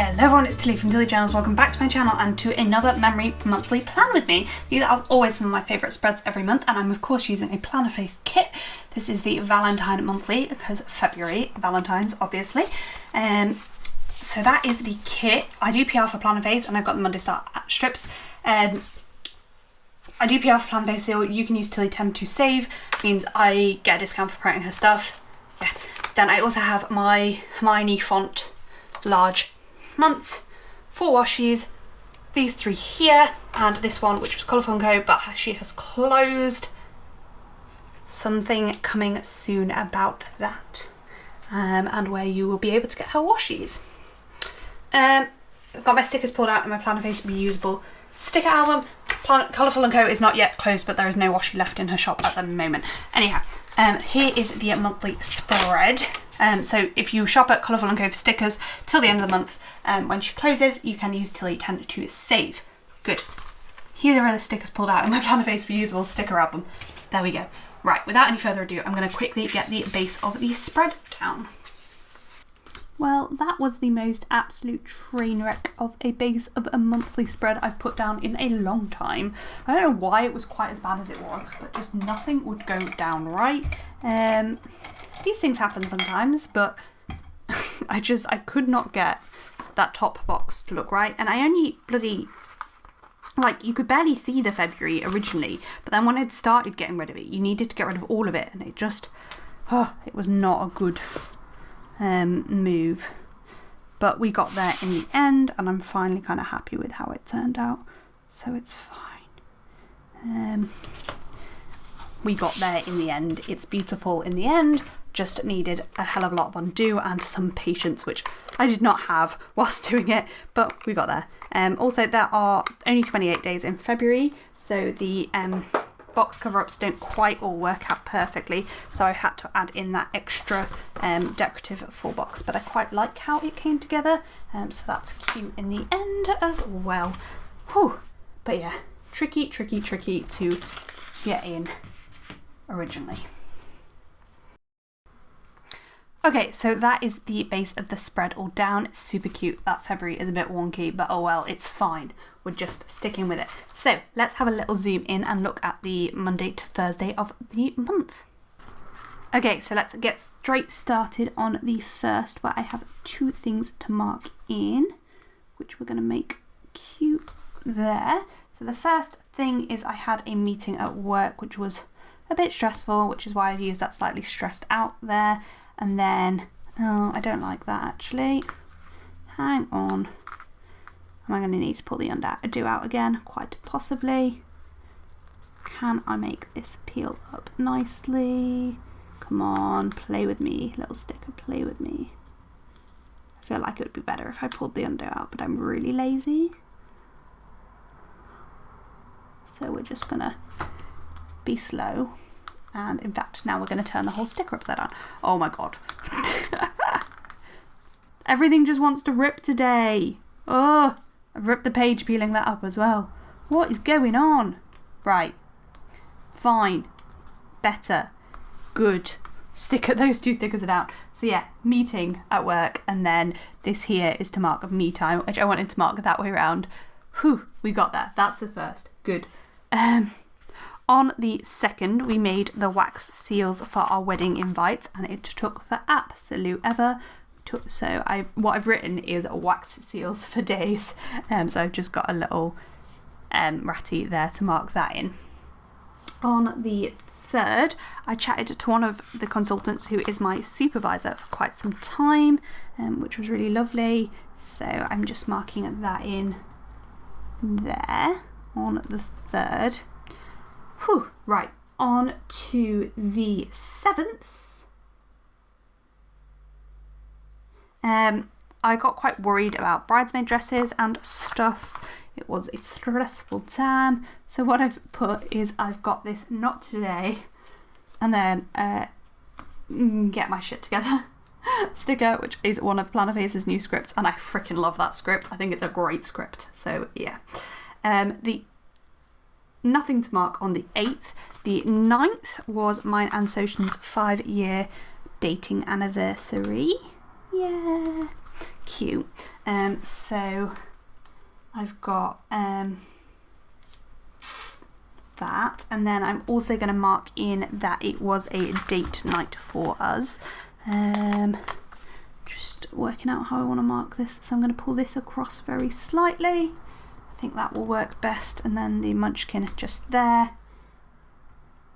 Hello everyone, it's Tilly from Tilly Journals. Welcome back to my channel and to another memory monthly plan with me. These are always some of my favourite spreads every month, and I'm of course using a Plannerface kit. This is the Valentine monthly because February, Valentine's obviously. So that is the kit. I do PR for Plannerface and I've got the Monday Start strips. I do PR for Plannerface, so you can use Tilly 10 to save, means I get a discount for promoting her stuff. Yeah. Then I also have my Hermione font large months, 4 washies, these 3 here, and this one which was Colourful & Co, but she has closed. Something coming soon about that, and where you will be able to get her washies. I've got my stickers pulled out in my Plannerface reusable sticker album. Colourful & Co is not yet closed, but there is no washi left in her shop at the moment. Anyhow, here is the monthly spread. So if you shop at Colourful & Co for stickers till the end of the month, when she closes, you can use Tilly 10 to save. Good. Here are the stickers pulled out in my Plannerface reusable sticker album. There we go. Right, without any further ado, I'm going to quickly get the base of the spread down. Well, that was the most absolute train wreck of a base of a monthly spread I've put down in a long time. I don't know why it was quite as bad as it was, but just nothing would go down right. These things happen sometimes, but I could not get that top box to look right, and I only bloody, like, you could barely see the February originally, but then when I'd started getting rid of it, you needed to get rid of all of it, and it just, it was not a good move. But we got there in the end, and I'm finally kind of happy with how it turned out, so it's fine. We got there in the end. It's beautiful in the end, just needed a hell of a lot of undo and some patience, which I did not have whilst doing it, but we got there. Also, there are only 28 days in February, so the box cover-ups don't quite all work out perfectly, so I had to add in that extra decorative full box, but I quite like how it came together, so that's cute in the end as well. Whew. But yeah, tricky to get in originally. Okay, so that is the base of the spread all down. It's super cute. That February is a bit wonky, but oh well, it's fine. We're just sticking with it. So let's have a little zoom in and look at the Monday to Thursday of the month. Okay, so let's get straight started on the 1st, where I have 2 things to mark in, which we're going to make cute there. So the first thing is I had a meeting at work, which was a bit stressful, which is why I've used that slightly stressed out there. And then, oh, I don't like that actually. Hang on. Am I going to need to pull the undo out again? Quite possibly. Can I make this peel up nicely? Come on, play with me, little sticker, play with me. I feel like it would be better if I pulled the undo out, but I'm really lazy. So we're just going to be slow. And in fact, now we're going to turn the whole sticker upside down. Oh my god. Everything just wants to rip today. Oh, I've ripped the page peeling that up as well. What is going on? Right. Fine. Better. Good. Those 2 stickers are down. So yeah, meeting at work, and then this here is to mark me time, which I wanted to mark that way around. Whew, we got there. That's the 1st. Good. On the 2nd, we made the wax seals for our wedding invites, and it took for absolute ever. So what I've written is wax seals for days. So I've just got a little ratty there to mark that in. On the 3rd, I chatted to one of the consultants who is my supervisor for quite some time, which was really lovely. So I'm just marking that in there on the 3rd. Whew, right, on to the 7th. I got quite worried about bridesmaid dresses and stuff. It was a stressful time. So what I've put is I've got this not today, and then get my shit together sticker, which is one of Plannerface's new scripts, and I freaking love that script. I think it's a great script. So yeah. The nothing to mark on the 8th. The 9th was mine and Socion's 5-year dating anniversary. Yeah. Cute. So I've got that, and then I'm also going to mark in that it was a date night for us. Just working out how I want to mark this, so I'm going to pull this across very slightly. I think that will work best, and then the munchkin just there.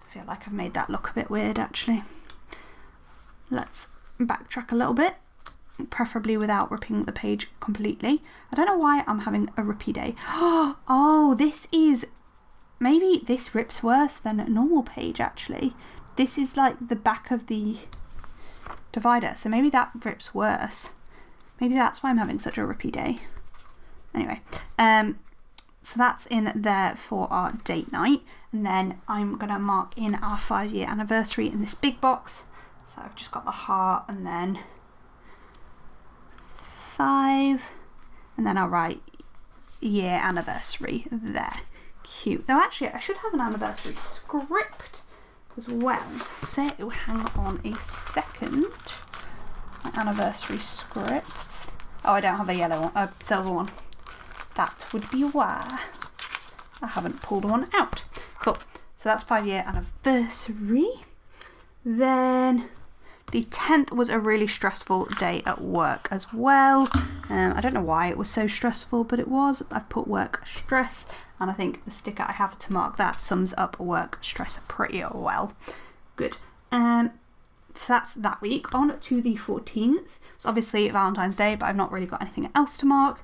I feel like I've made that look a bit weird actually. Let's backtrack a little bit, preferably without ripping the page completely. I don't know why I'm having a rippy day. Oh, this is, maybe this rips worse than a normal page actually. This is like the back of the divider, so maybe that rips worse. Maybe that's why I'm having such a rippy day. Anyway, so that's in there for our date night, and then I'm gonna mark in our 5-year anniversary in this big box. So I've just got the heart and then 5, and then I'll write year anniversary there. Cute. Though actually I should have an anniversary script as well, so hang on a second. My anniversary script. Oh, I don't have a yellow one, a silver one. That would be why I haven't pulled one out. Cool. So that's 5-year anniversary. Then the 10th was a really stressful day at work as well. I don't know why it was so stressful, but it was. I've put work stress, and I think the sticker I have to mark that sums up work stress pretty well. Good. So that's that week. On to the 14th. It's obviously Valentine's Day, but I've not really got anything else to mark.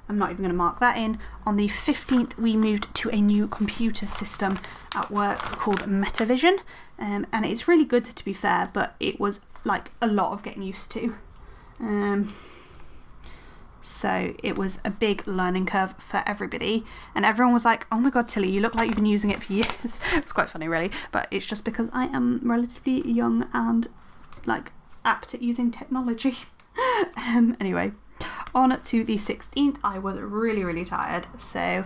I'm not even going to mark that in. On the 15th, we moved to a new computer system at work called Metavision, and it's really good to be fair, but it was like a lot of getting used to. So it was a big learning curve for everybody, and everyone was like, oh my god, Tilly, you look like you've been using it for years. It's quite funny really, but it's just because I am relatively young and like apt at using technology. Anyway, on to the 16th, I was really tired, so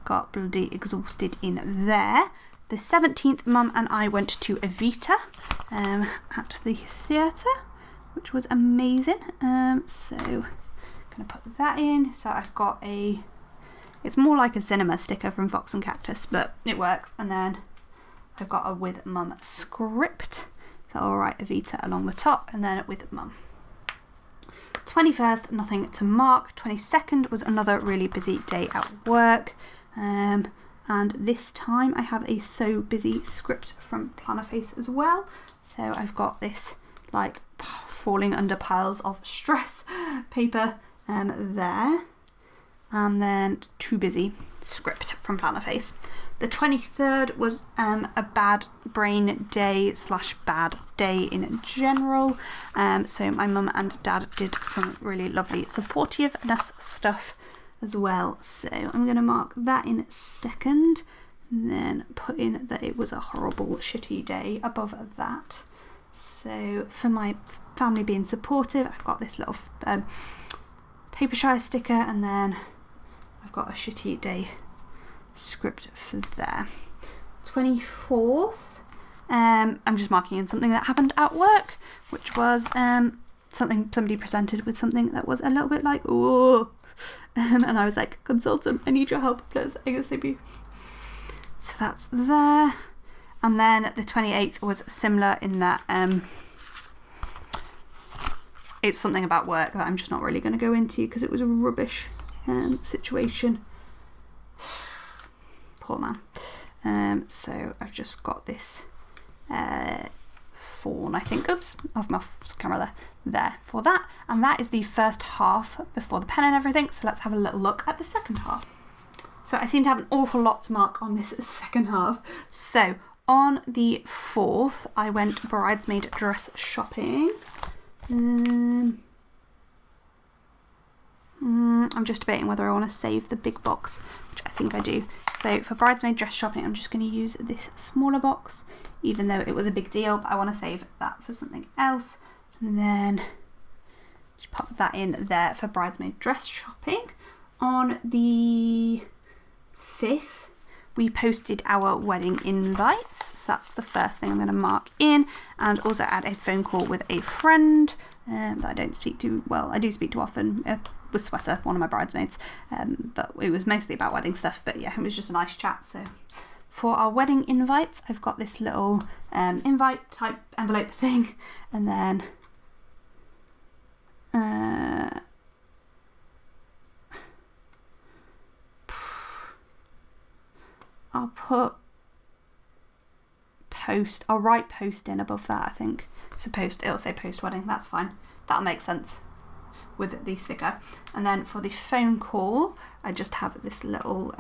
got bloody exhausted in there. The 17th, Mum and I went to Evita at the theatre, which was amazing. So gonna put that in. So I've got it's more like a cinema sticker from Fox and Cactus, but it works. And then I've got a with Mum script, so I'll write Evita along the top, and then with Mum. 21st, nothing to mark. 22nd was another really busy day at work, and this time I have a so busy script from Plannerface as well. So I've got this like falling under piles of stress paper there, and then too busy script from Plannerface. The 23rd was a bad brain day / bad day in general. So my mum and dad did some really lovely supportiveness stuff as well. So I'm going to mark that in second, and then put in that it was a horrible, shitty day above that. So for my family being supportive, I've got this little Papershire sticker, and then I've got a shitty day script for there. 24th, I'm just marking in something that happened at work, which was somebody presented with something that was a little bit like, oh, and I was like, consultant, I need your help, please, ASAP. So that's there. And then the 28th was similar in that it's something about work that I'm just not really going to go into because it was a rubbish situation. Poor man. So I've just got this fawn, I think, oops, of my camera there for that. And that is the first half before the pen and everything. So let's have a little look at the second half. So I seem to have an awful lot to mark on this second half. So on the 4th, I went bridesmaid dress shopping. I'm just debating whether I want to save the big box, which I think I do. So for bridesmaid dress shopping, I'm just going to use this smaller box, even though it was a big deal, but I want to save that for something else. And then just pop that in there for bridesmaid dress shopping. On the 5th, we posted our wedding invites, so that's the first thing I'm going to mark in, and also add a phone call with a friend that I don't speak to, well, I do speak to often, was Sweater, one of my bridesmaids, but it was mostly about wedding stuff, but yeah, it was just a nice chat. So for our wedding invites, I've got this little invite type envelope thing, and then I'll put post, I'll write post in above that, I think. So post, it'll say post wedding, that's fine. That'll make sense with the sticker. And then for the phone call, I just have this little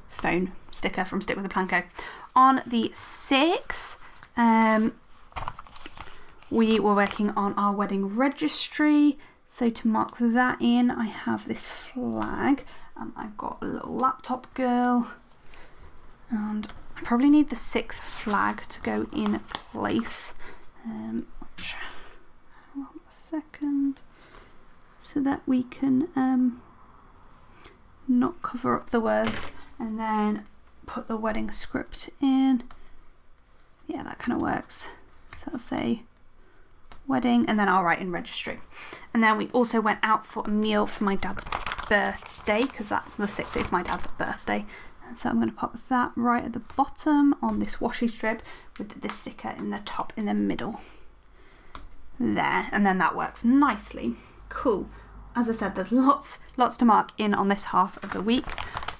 phone sticker from Stick with a Plan Co. On the 6th, we were working on our wedding registry. So to mark that in, I have this flag, and I've got a little laptop girl, and I probably need the 6th flag to go in place. One second, so that we can not cover up the words, and then put the wedding script in. Yeah, that kind of works. So I'll say wedding, and then I'll write in registry. And then we also went out for a meal for my dad's birthday, because that's the 6th is my dad's birthday. And so I'm going to pop that right at the bottom on this washi strip with the sticker in the top in the middle there, and then that works nicely. Cool. As I said, there's lots to mark in on this half of the week.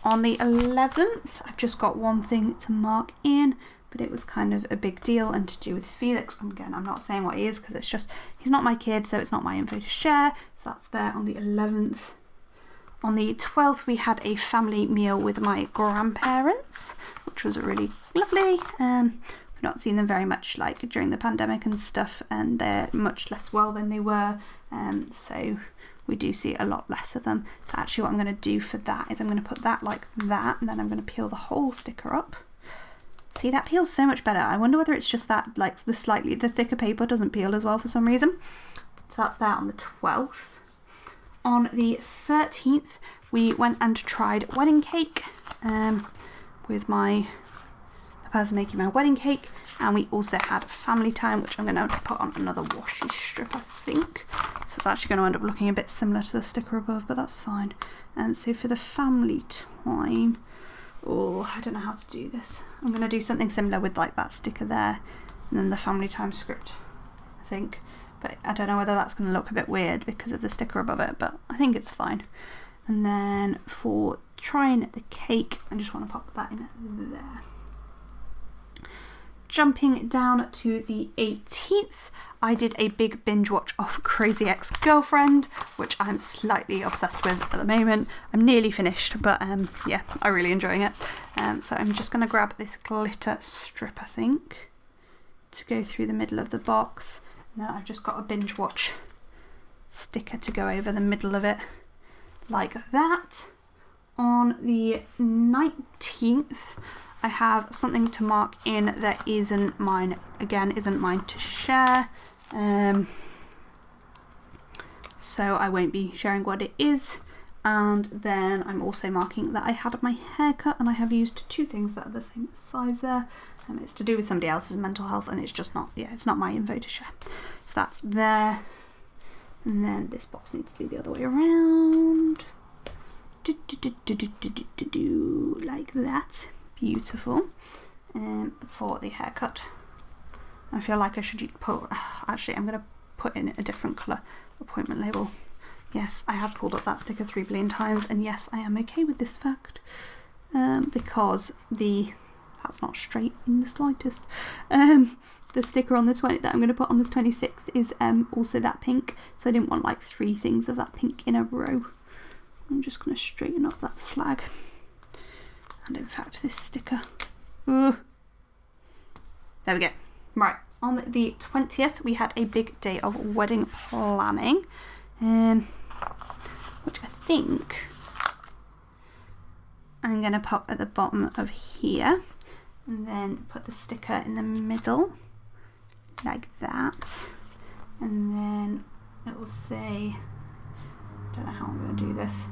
On the 11th, I've just got one thing to mark in, but it was kind of a big deal and to do with Felix. And again, I'm not saying what he is because it's just, he's not my kid, so it's not my info to share. So that's there on the 11th. On the 12th, we had a family meal with my grandparents, which was really lovely. We've not seen them very much like during the pandemic and stuff, and they're much less well than they were. So we do see a lot less of them. So actually what I'm going to do for that is I'm going to put that like that, and then I'm going to peel the whole sticker up. See, that peels so much better. I wonder whether it's just that like the thicker paper doesn't peel as well for some reason. So that's there on the 12th. On the 13th, we went and tried wedding cake with the person making my wedding cake, and we also had family time, which I'm going to put on another washi strip, I think. So it's actually going to end up looking a bit similar to the sticker above, but that's fine. And so for the family time, oh, I don't know how to do this. I'm going to do something similar with like that sticker there, and then the family time script, I think. But I don't know whether that's going to look a bit weird because of the sticker above it, but I think it's fine. And then for trying the cake, I just want to pop that in there. Jumping down to the 18th, I did a big binge watch of Crazy Ex-Girlfriend, which I'm slightly obsessed with at the moment. I'm nearly finished, but yeah, I'm really enjoying it. So I'm just going to grab this glitter strip, I think, to go through the middle of the box. Now I've just got a binge watch sticker to go over the middle of it, like that. On the 19th, I have something to mark in that isn't mine, again, isn't mine to share. So I won't be sharing what it is. And then I'm also marking that I had my haircut, and I have used two things that are the same size there. It's to do with somebody else's mental health, and it's just not, yeah, it's not my info to share. So that's there. And then this box needs to be the other way around. Like that. Beautiful. For the haircut. I feel like I should put, actually I'm going to put in a different colour appointment label. Yes, I have pulled up that sticker 3 billion times, and yes, I am okay with this fact. Because that's not straight in the slightest. The sticker on the that I'm going to put on this 26th is also that pink, so I didn't want like 3 things of that pink in a row. I'm just going to straighten up that flag, and in fact this sticker. Ooh. There we go. Right, on the 20th we had a big day of wedding planning, which I think I'm going to pop at the bottom of here, and then put the sticker in the middle like that, and then it will say, I don't know how I'm going to do this,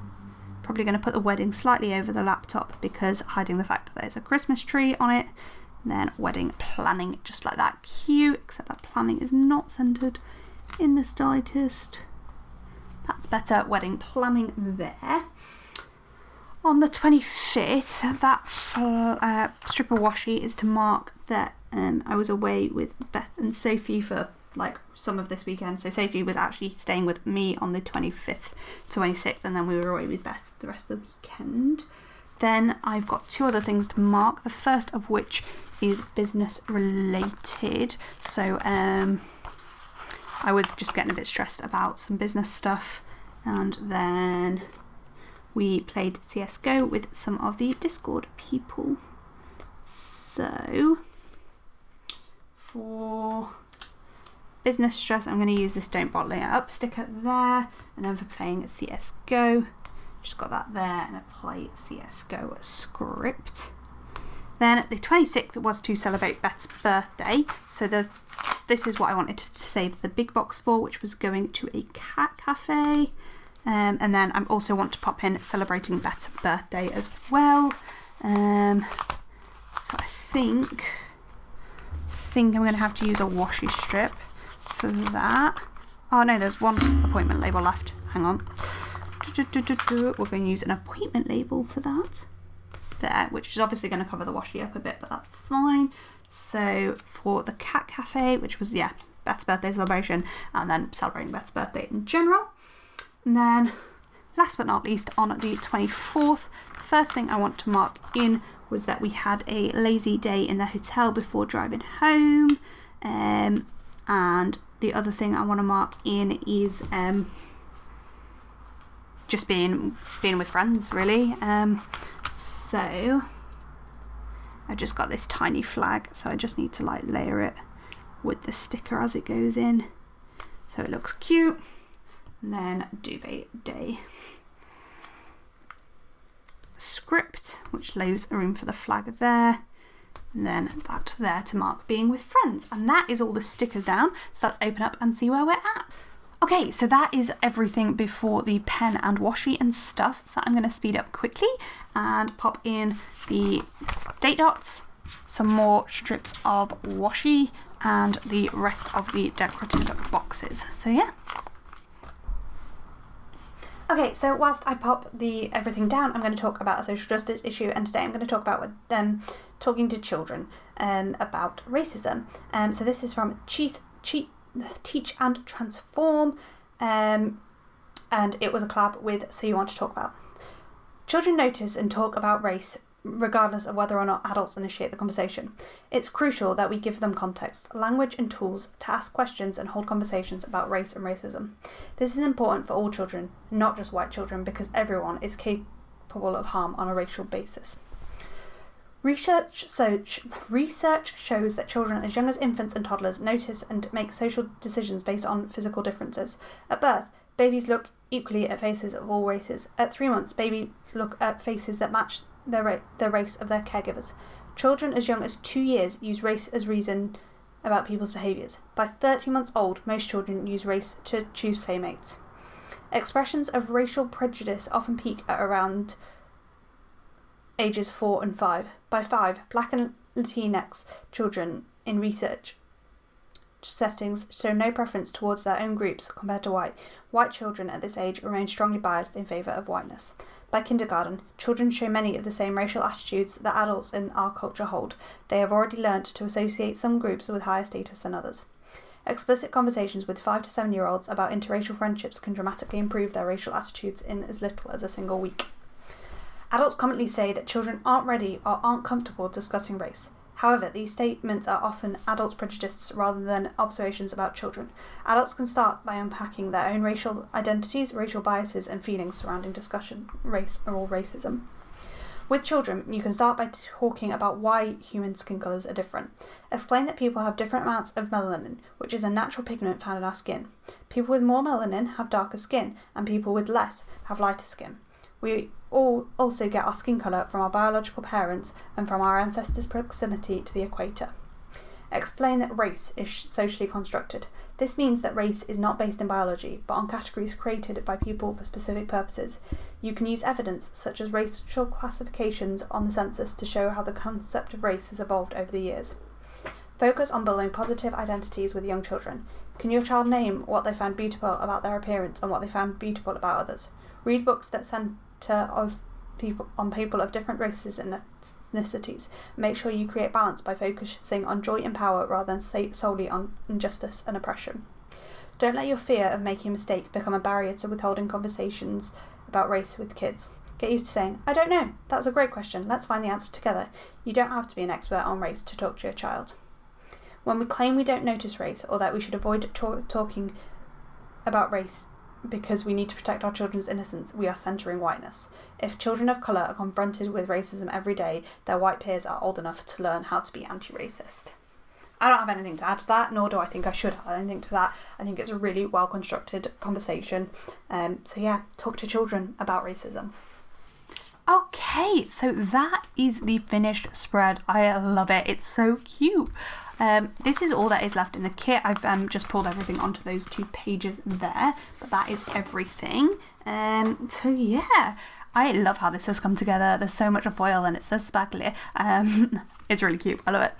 probably going to put the wedding slightly over the laptop because hiding the fact that there's a Christmas tree on it. And then wedding planning, just like that. Cute, except that planning is not centered in the slightest. That's better. Wedding planning there. On the 25th, that strip of washi is to mark that I was away with Beth and Sophie for like some of this weekend. So Sophie was actually staying with me on the 25th, 26th, and then we were away with Beth the rest of the weekend. Then I've got 2 other things to mark, the first of which is business related. So I was just getting a bit stressed about some business stuff, and then we played CSGO with some of the Discord people. So for business stress, I'm going to use this don't bottle it up sticker there, and then for playing CSGO, just got that there, and a play CSGO script. Then the 26th was to celebrate Beth's birthday, so this is what I wanted to save the big box for, which was going to a cat cafe, and then I also want to pop in celebrating Beth's birthday as well. So I think I'm going to have to use a washi strip for that. Oh no, there's one appointment label left. Hang on. We're going to use an appointment label for that. There, which is obviously going to cover the washi up a bit, but that's fine. So for the cat cafe, which was, yeah, Beth's birthday celebration, and then celebrating Beth's birthday in general. And then last but not least, on the 24th, the first thing I want to mark in was that we had a lazy day in the hotel before driving home. And the other thing I want to mark in is just being with friends, really. So I just got this tiny flag, so I just need to like layer it with the sticker as it goes in, so it looks cute. And then duvet day script, which leaves a room for the flag there, and then that there to mark being with friends. And that is all the stickers down, so let's open up and see where we're at. Okay, so that is everything before the pen and washi and stuff. So I'm going to speed up quickly and pop in the date dots, some more strips of washi, and the rest of the decorative boxes. So yeah. Okay, so whilst I pop everything down, I'm going to talk about a social justice issue, and today I'm going to talk about talking to children about racism. So this is from Teach and Transform, and it was a collab with So You Want to Talk About. Children notice and talk about race regardless of whether or not adults initiate the conversation. It's crucial that we give them context, language and tools to ask questions and hold conversations about race and racism. This is important for all children, not just white children, because everyone is capable of harm on a racial basis. Research shows that children as young as infants and toddlers notice and make social decisions based on physical differences. At birth, babies look equally at faces of all races. At 3 months, babies look at faces that match the race of their caregivers. Children as young as 2 years use race as reason about people's behaviours. By 30 months old, most children use race to choose playmates. Expressions of racial prejudice often peak at around ages 4 and 5. By 5, Black and Latinx children in research settings show no preference towards their own groups compared to white. White children at this age remain strongly biased in favour of whiteness. By kindergarten, children show many of the same racial attitudes that adults in our culture hold. They have already learnt to associate some groups with higher status than others. Explicit conversations with 5 to 7-year-olds about interracial friendships can dramatically improve their racial attitudes in as little as a single week. Adults commonly say that children aren't ready or aren't comfortable discussing race. However, these statements are often adults' prejudices rather than observations about children. Adults can start by unpacking their own racial identities, racial biases, and feelings surrounding discussion, race, or racism. With children, you can start by talking about why human skin colours are different. Explain that people have different amounts of melanin, which is a natural pigment found in our skin. People with more melanin have darker skin, and people with less have lighter skin. We all also get our skin colour from our biological parents and from our ancestors' proximity to the equator. Explain that race is socially constructed. This means that race is not based in biology, but on categories created by people for specific purposes. You can use evidence, such as racial classifications on the census, to show how the concept of race has evolved over the years. Focus on building positive identities with young children. Can your child name what they found beautiful about their appearance and what they found beautiful about others? Read books that centre on people of different races and ethnicities. Make sure you create balance by focusing on joy and power rather than solely on injustice and oppression. Don't let your fear of making a mistake become a barrier to withholding conversations about race with kids. Get used to saying, "I don't know, that's a great question, let's find the answer together." You don't have to be an expert on race to talk to your child. When we claim we don't notice race, or that we should avoid talking about race because we need to protect our children's innocence, we are centering whiteness. If children of colour are confronted with racism every day, their white peers are old enough to learn how to be anti-racist. I don't have anything to add to that, nor do I think I should have anything to that. I think it's a really well-constructed conversation. So yeah, talk to children about racism. Okay, so that is the finished spread. I love it. It's so cute. This is all that is left in the kit. I've just pulled everything onto those 2 pages there, but that is everything. So yeah, I love how this has come together. There's so much foil and it says sparkly. It's really cute. I love it.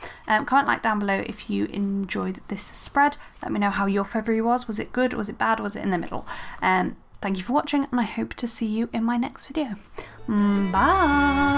Comment like down below if you enjoyed this spread. Let me know how your February was. Was it good? Was it bad? Was it in the middle? Thank you for watching, and I hope to see you in my next video. Bye!